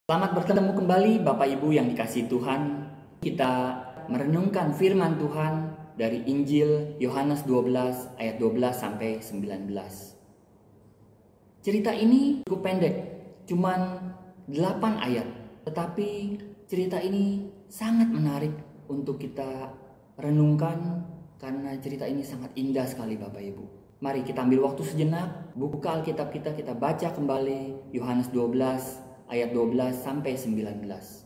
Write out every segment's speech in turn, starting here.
Selamat bertemu kembali Bapak Ibu yang dikasihi Tuhan. Kita merenungkan firman Tuhan dari Injil Yohanes 12 ayat 12 sampai 19. Cerita ini cukup pendek, cuman 8 ayat. Tetapi cerita ini sangat menarik untuk kita renungkan karena cerita ini sangat indah sekali Bapak Ibu. Mari kita ambil waktu sejenak, buka Alkitab kita baca kembali Yohanes 12 ayat 12 sampai 19.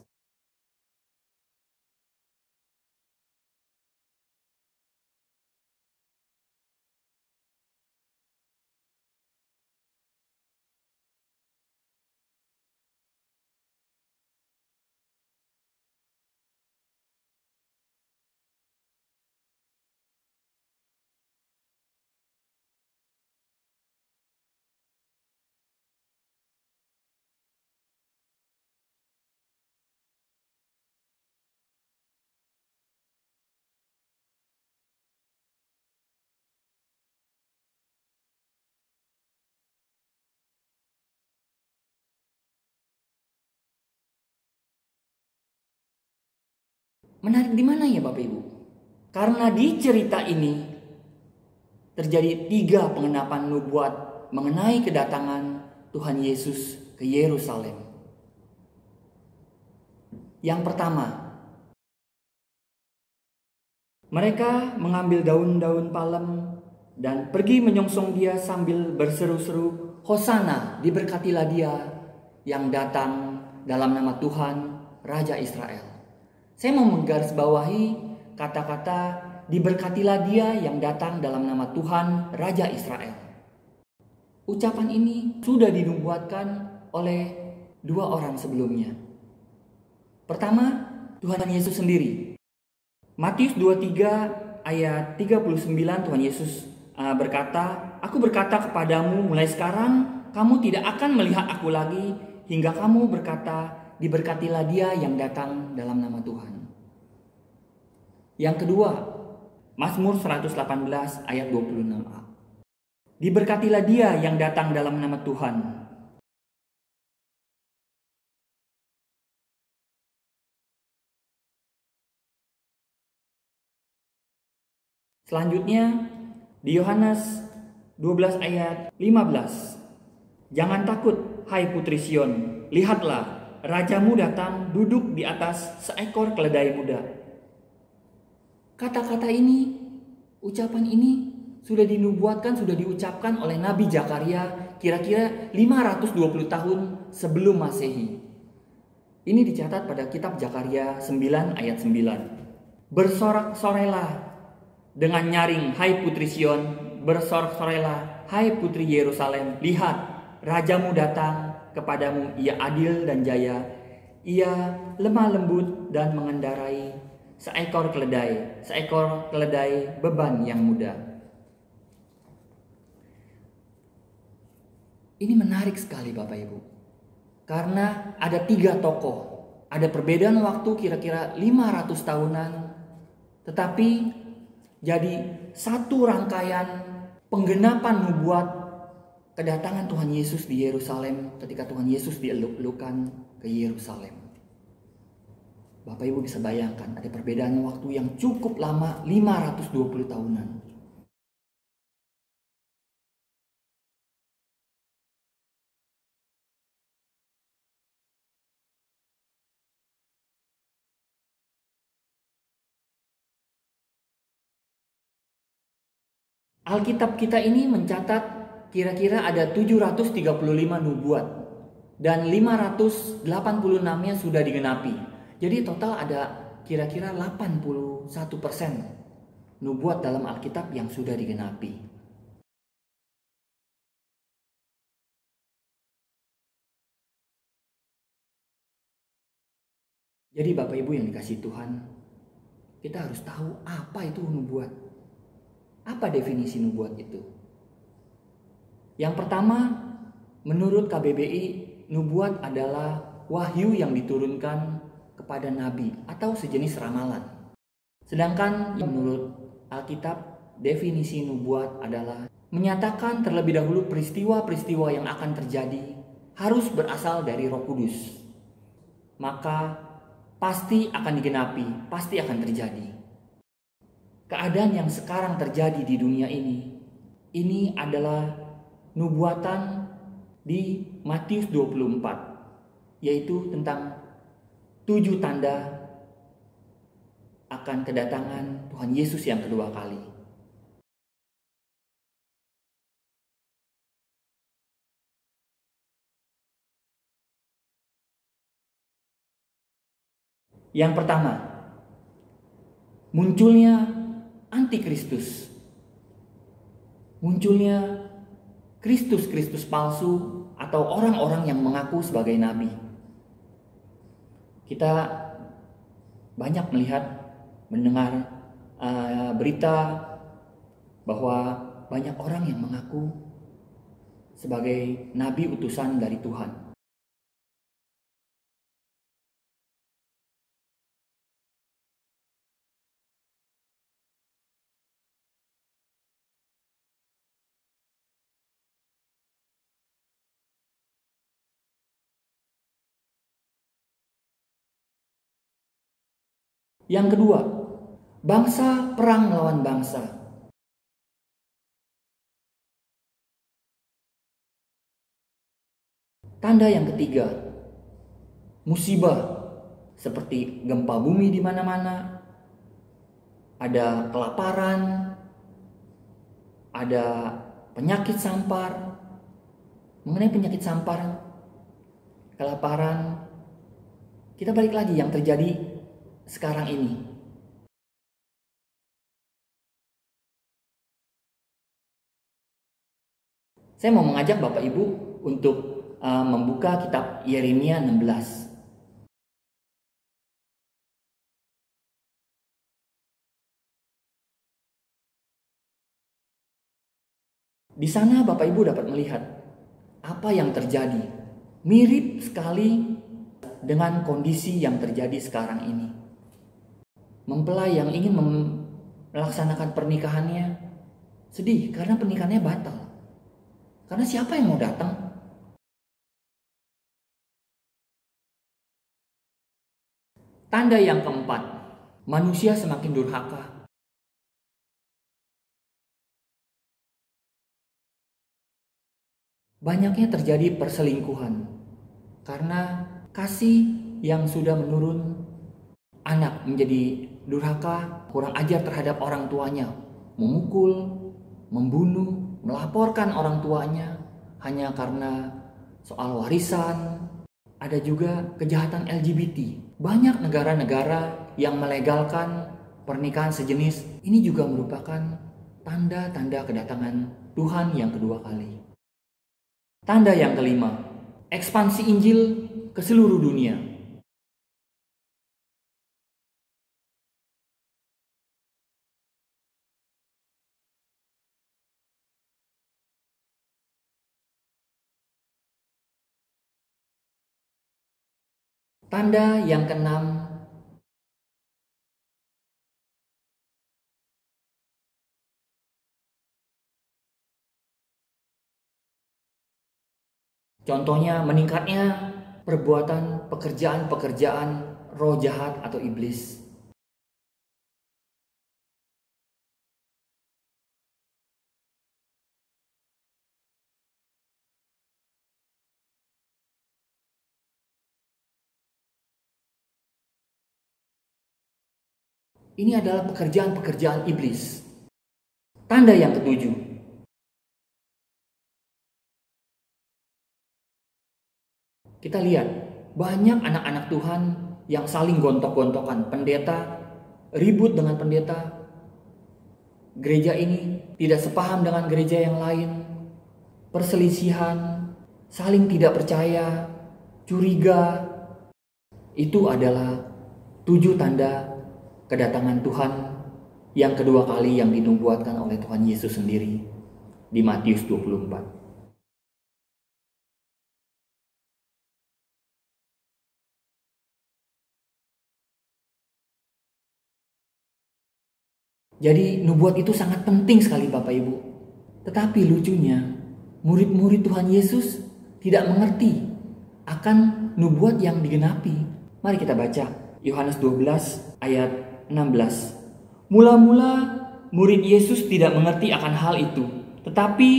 Menarik di mana ya Bapak Ibu? Karena di cerita ini terjadi 3 pengenapan nubuat mengenai kedatangan Tuhan Yesus ke Yerusalem. Yang pertama, mereka mengambil daun-daun palem dan pergi menyongsong dia sambil berseru-seru, "Hosana, diberkatilah dia yang datang dalam nama Tuhan, Raja Israel." Saya mau menggarisbawahi kata-kata diberkatilah dia yang datang dalam nama Tuhan Raja Israel. Ucapan ini sudah dinubuatkan oleh 2 orang sebelumnya. Pertama, Tuhan Yesus sendiri. Matius 23 ayat 39 Tuhan Yesus berkata, "Aku berkata kepadamu mulai sekarang kamu tidak akan melihat aku lagi hingga kamu berkata, diberkatilah dia yang datang dalam nama Tuhan." Yang kedua, Mazmur 118 ayat 26a. Diberkatilah dia yang datang dalam nama Tuhan. Selanjutnya, di Yohanes 12 ayat 15. "Jangan takut, hai putri Sion, lihatlah, rajamu datang duduk di atas seekor keledai muda." Kata-kata ini, ucapan ini sudah dinubuatkan, sudah diucapkan oleh Nabi Zakaria kira-kira 520 tahun sebelum Masehi. Ini dicatat pada kitab Zakaria 9 ayat 9. "Bersorak-sorailah dengan nyaring, hai putri Sion, bersorak-sorailah, hai putri Yerusalem. Lihat, rajamu datang kepadamu, ia adil dan jaya, ia lemah lembut dan mengendarai seekor keledai beban yang mudah." Ini menarik sekali Bapak Ibu. Karena ada 3 tokoh. Ada perbedaan waktu kira-kira 500 tahunan. Tetapi jadi satu rangkaian penggenapan nubuat kedatangan Tuhan Yesus di Yerusalem ketika Tuhan Yesus dieluk-elukan ke Yerusalem. Bapak Ibu bisa bayangkan ada perbedaan waktu yang cukup lama, 520 tahunan. Alkitab kita ini mencatat kira-kira ada 735 nubuat dan 586-nya sudah digenapi. Jadi total ada kira-kira 81% nubuat dalam Alkitab yang sudah digenapi. Jadi Bapak Ibu yang dikasihi Tuhan, kita harus tahu apa itu nubuat. Apa definisi nubuat itu? Yang pertama, menurut KBBI, nubuat adalah wahyu yang diturunkan kepada nabi atau sejenis ramalan. Sedangkan menurut Alkitab, definisi nubuat adalah menyatakan terlebih dahulu peristiwa-peristiwa yang akan terjadi harus berasal dari Roh Kudus. maka pasti akan digenapi, pasti akan terjadi. Keadaan yang sekarang terjadi di dunia ini adalah nubuatan di Matius 24, yaitu tentang 7 tanda akan kedatangan Tuhan Yesus yang kedua kali. Yang pertama, munculnya antikristus. Munculnya Kristus palsu atau orang-orang yang mengaku sebagai nabi. Kita banyak melihat, mendengar berita bahwa banyak orang yang mengaku sebagai nabi utusan dari Tuhan. Yang kedua, bangsa perang melawan bangsa. Tanda yang ketiga, musibah seperti gempa bumi di mana-mana, ada kelaparan, ada penyakit sampar. Mengenai penyakit sampar, kelaparan, kita balik lagi yang terjadi sekarang ini. Saya mau mengajak Bapak Ibu untuk membuka kitab Yeremia 16. Di sana Bapak Ibu dapat melihat apa yang terjadi. Mirip sekali dengan kondisi yang terjadi sekarang ini. Mempelai yang ingin melaksanakan pernikahannya sedih karena pernikahannya batal. Karena siapa yang mau datang? Tanda yang keempat, manusia semakin durhaka. Banyaknya terjadi perselingkuhan karena kasih yang sudah menurun. Anak menjadi durhaka, kurang ajar terhadap orang tuanya, memukul, membunuh, melaporkan orang tuanya hanya karena soal warisan. Ada juga kejahatan LGBT. Banyak negara-negara yang melegalkan pernikahan sejenis. Ini juga merupakan tanda-tanda kedatangan Tuhan yang kedua kali. Tanda yang kelima, ekspansi Injil ke seluruh dunia. Tanda yang keenam, contohnya meningkatnya perbuatan pekerjaan-pekerjaan roh jahat atau iblis. Ini adalah pekerjaan-pekerjaan iblis. Tanda yang ketujuh, kita lihat banyak anak-anak Tuhan yang saling gontok-gontokan. Pendeta ribut dengan pendeta. Gereja ini tidak sepaham dengan gereja yang lain. Perselisihan, saling tidak percaya, curiga. Itu adalah 7 tanda kedatangan Tuhan yang kedua kali yang dinubuatkan oleh Tuhan Yesus sendiri di Matius 24. Jadi nubuat itu sangat penting sekali Bapak Ibu. Tetapi lucunya, murid-murid Tuhan Yesus tidak mengerti akan nubuat yang digenapi. Mari kita baca Yohanes 12 ayat 16. Mula-mula murid Yesus tidak mengerti akan hal itu. Tetapi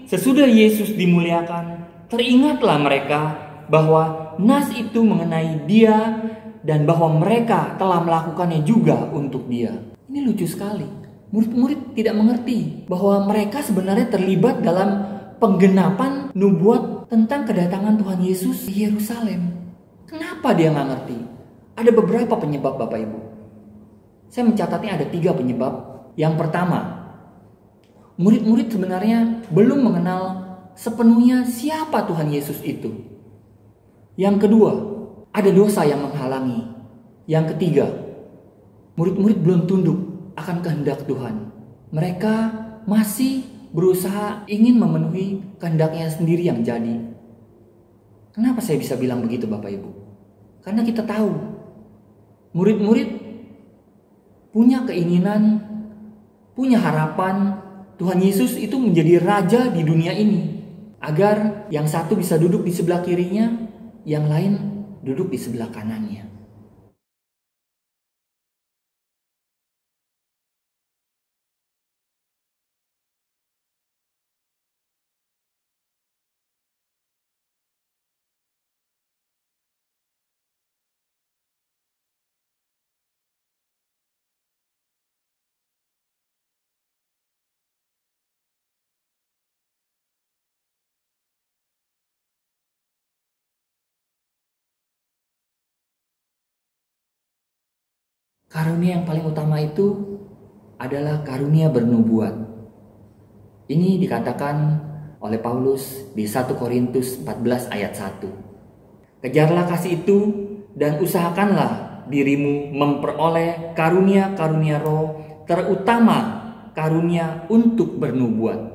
sesudah Yesus dimuliakan, teringatlah mereka bahwa nas itu mengenai dia dan bahwa mereka telah melakukannya juga untuk dia. Ini lucu sekali. Murid-murid tidak mengerti bahwa mereka sebenarnya terlibat dalam penggenapan nubuat tentang kedatangan Tuhan Yesus di Yerusalem. Kenapa dia nggak ngerti? Ada beberapa penyebab Bapak Ibu. Saya mencatatnya ada 3 penyebab. Yang pertama, murid-murid sebenarnya belum mengenal sepenuhnya siapa Tuhan Yesus itu. Yang kedua, ada dosa yang menghalangi. Yang ketiga, murid-murid belum tunduk akan kehendak Tuhan. Mereka masih berusaha ingin memenuhi kehendaknya sendiri yang jadi. Kenapa saya bisa bilang begitu Bapak Ibu? Karena kita tahu murid-murid punya keinginan, punya harapan Tuhan Yesus itu menjadi raja di dunia ini. Agar yang satu bisa duduk di sebelah kirinya, yang lain duduk di sebelah kanannya. Karunia yang paling utama itu adalah karunia bernubuat. Ini dikatakan oleh Paulus di 1 Korintus 14 ayat 1. Kejarlah kasih itu dan usahakanlah dirimu memperoleh karunia-karunia roh, terutama karunia untuk bernubuat.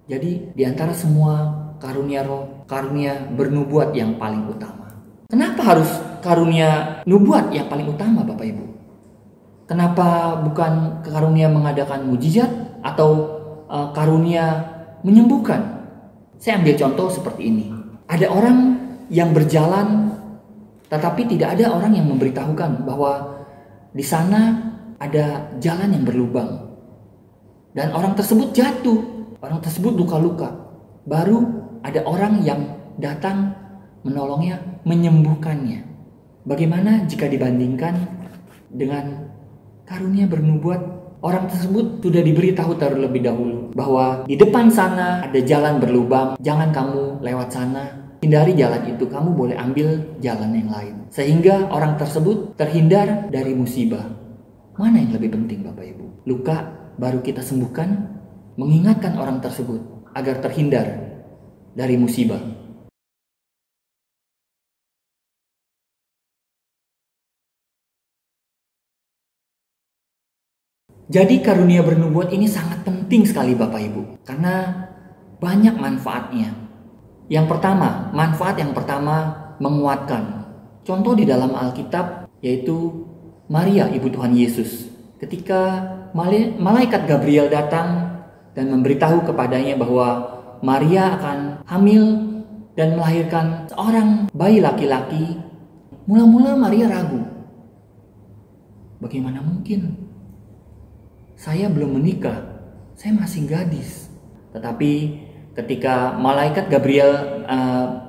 Jadi di antara semua karunia roh, karunia bernubuat yang paling utama. Kenapa harus karunia nubuat yang paling utama Bapak Ibu? Kenapa bukan karunia mengadakan mujizat atau karunia menyembuhkan? Saya ambil contoh seperti ini. Ada orang yang berjalan tetapi tidak ada orang yang memberitahukan bahwa di sana ada jalan yang berlubang. Dan orang tersebut jatuh, orang tersebut luka-luka. Baru ada orang yang datang menolongnya, menyembuhkannya. Bagaimana jika dibandingkan dengan karunia bernubuat? Orang tersebut sudah diberitahu terlebih dahulu bahwa di depan sana ada jalan berlubang, jangan kamu lewat sana, hindari jalan itu, kamu boleh ambil jalan yang lain. Sehingga orang tersebut terhindar dari musibah. Mana yang lebih penting Bapak Ibu? Luka baru kita sembuhkan, mengingatkan orang tersebut agar terhindar dari musibah. Jadi karunia bernubuat ini sangat penting sekali Bapak Ibu, karena banyak manfaatnya. Yang pertama, manfaat yang pertama menguatkan. Contoh di dalam Alkitab yaitu Maria ibu Tuhan Yesus. Ketika malaikat Gabriel datang dan memberitahu kepadanya bahwa Maria akan hamil dan melahirkan seorang bayi laki-laki, mula-mula Maria ragu. Bagaimana mungkin? Saya belum menikah, saya masih gadis. Tetapi ketika malaikat Gabriel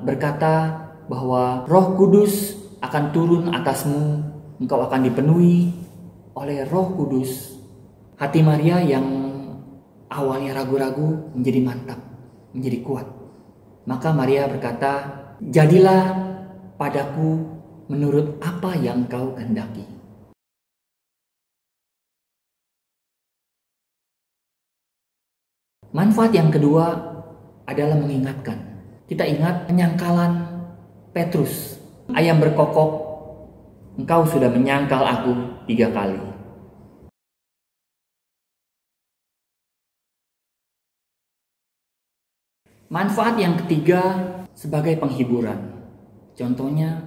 berkata bahwa Roh Kudus akan turun atasmu, engkau akan dipenuhi oleh Roh Kudus. Hati Maria yang awalnya ragu-ragu menjadi mantap, menjadi kuat. Maka Maria berkata, jadilah padaku menurut apa yang kau kehendaki. Manfaat yang kedua adalah mengingatkan. Kita ingat penyangkalan Petrus. Ayam berkokok, engkau sudah menyangkal aku 3 kali. Manfaat yang ketiga sebagai penghiburan. Contohnya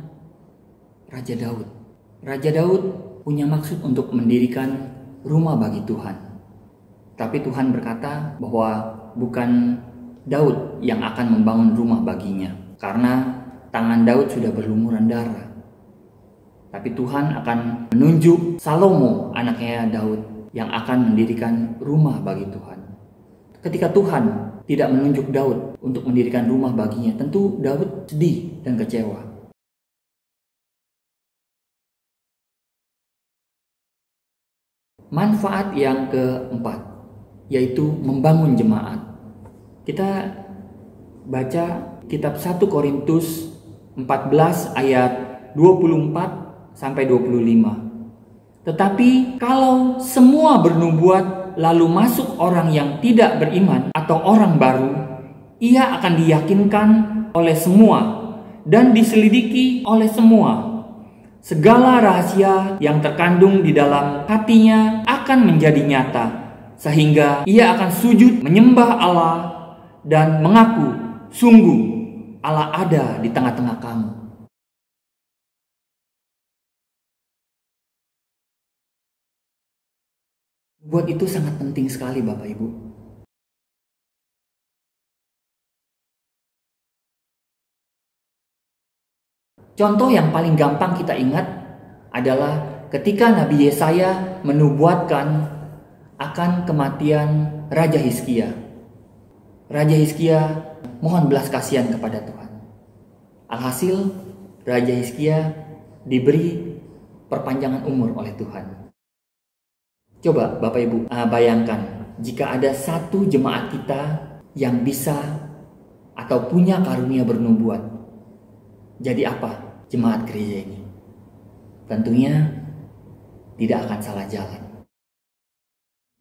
Raja Daud. Raja Daud punya maksud untuk mendirikan rumah bagi Tuhan. Tapi Tuhan berkata bahwa bukan Daud yang akan membangun rumah baginya, karena tangan Daud sudah berlumuran darah. Tapi Tuhan akan menunjuk Salomo, anaknya Daud, yang akan mendirikan rumah bagi Tuhan. Ketika Tuhan tidak menunjuk Daud untuk mendirikan rumah baginya, tentu Daud sedih dan kecewa. Manfaat yang keempat, yaitu membangun jemaat. Kita baca kitab 1 Korintus 14 ayat 24 sampai 25. Tetapi kalau semua bernubuat lalu masuk orang yang tidak beriman atau orang baru, ia akan diyakinkan oleh semua dan diselidiki oleh semua. Segala rahasia yang terkandung di dalam hatinya akan menjadi nyata, sehingga ia akan sujud menyembah Allah dan mengaku, sungguh Allah ada di tengah-tengah kamu. Buat itu sangat penting sekali Bapak Ibu. Contoh yang paling gampang kita ingat adalah ketika Nabi Yesaya menubuatkan akan kematian Raja Hizkia. Raja Hizkia mohon belas kasihan kepada Tuhan. Alhasil Raja Hizkia diberi perpanjangan umur oleh Tuhan. Coba Bapak Ibu bayangkan jika ada satu jemaat kita yang bisa atau punya karunia bernubuat. Jadi apa jemaat gereja ini? Tentunya tidak akan salah jalan.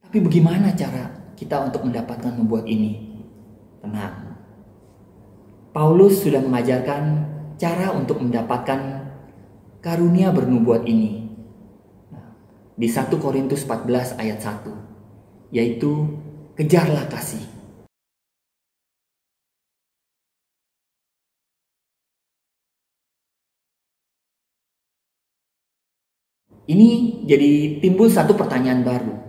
Tapi bagaimana cara kita untuk mendapatkan nubuat ini? Tenang. Paulus sudah mengajarkan cara untuk mendapatkan karunia bernubuat ini. Di 1 Korintus 14 ayat 1, yaitu kejarlah kasih. Ini jadi timbul satu pertanyaan baru,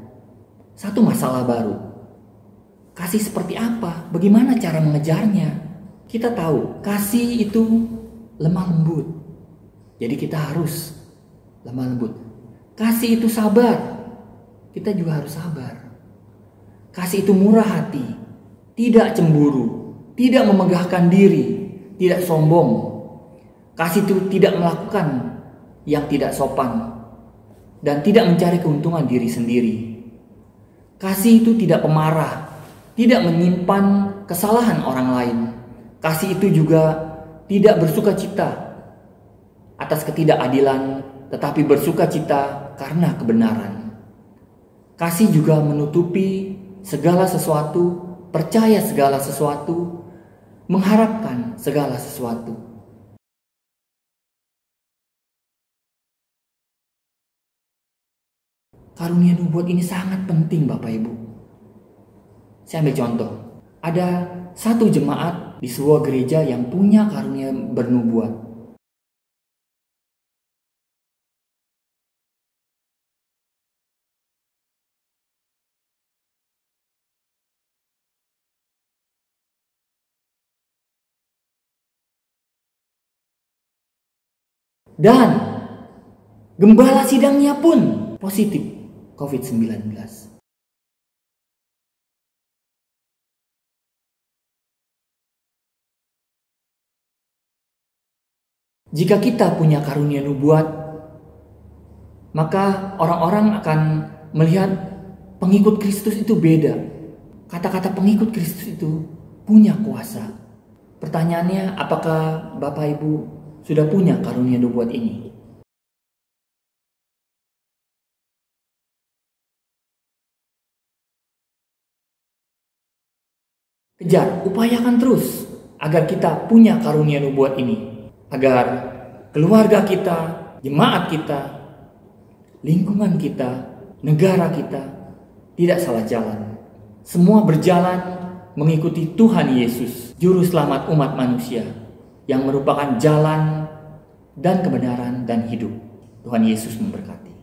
satu masalah baru. Kasih seperti apa? Bagaimana cara mengejarnya? Kita tahu kasih itu lemah lembut, jadi kita harus lemah lembut. Kasih itu sabar, kita juga harus sabar. Kasih itu murah hati, tidak cemburu, tidak memegahkan diri, tidak sombong. Kasih itu tidak melakukan yang tidak sopan dan tidak mencari keuntungan diri sendiri. Kasih itu tidak pemarah, tidak menyimpan kesalahan orang lain. Kasih itu juga tidak bersukacita atas ketidakadilan, tetapi bersukacita karena kebenaran. Kasih juga menutupi segala sesuatu, percaya segala sesuatu, mengharapkan segala sesuatu. Karunia nubuat ini sangat penting Bapak Ibu. Saya ambil contoh. Ada satu jemaat di sebuah gereja yang punya karunia bernubuat. Dan gembala sidangnya pun positif COVID-19. Jika kita punya karunia nubuat, maka orang-orang akan melihat pengikut Kristus itu beda. Kata-kata pengikut Kristus itu punya kuasa. Pertanyaannya, apakah Bapak Ibu sudah punya karunia nubuat ini? Kejar, upayakan terus agar kita punya karunia nubuat ini, agar keluarga kita, jemaat kita, lingkungan kita, negara kita tidak salah jalan. Semua berjalan mengikuti Tuhan Yesus, Juru Selamat umat manusia, yang merupakan jalan dan kebenaran dan hidup. Tuhan Yesus memberkati.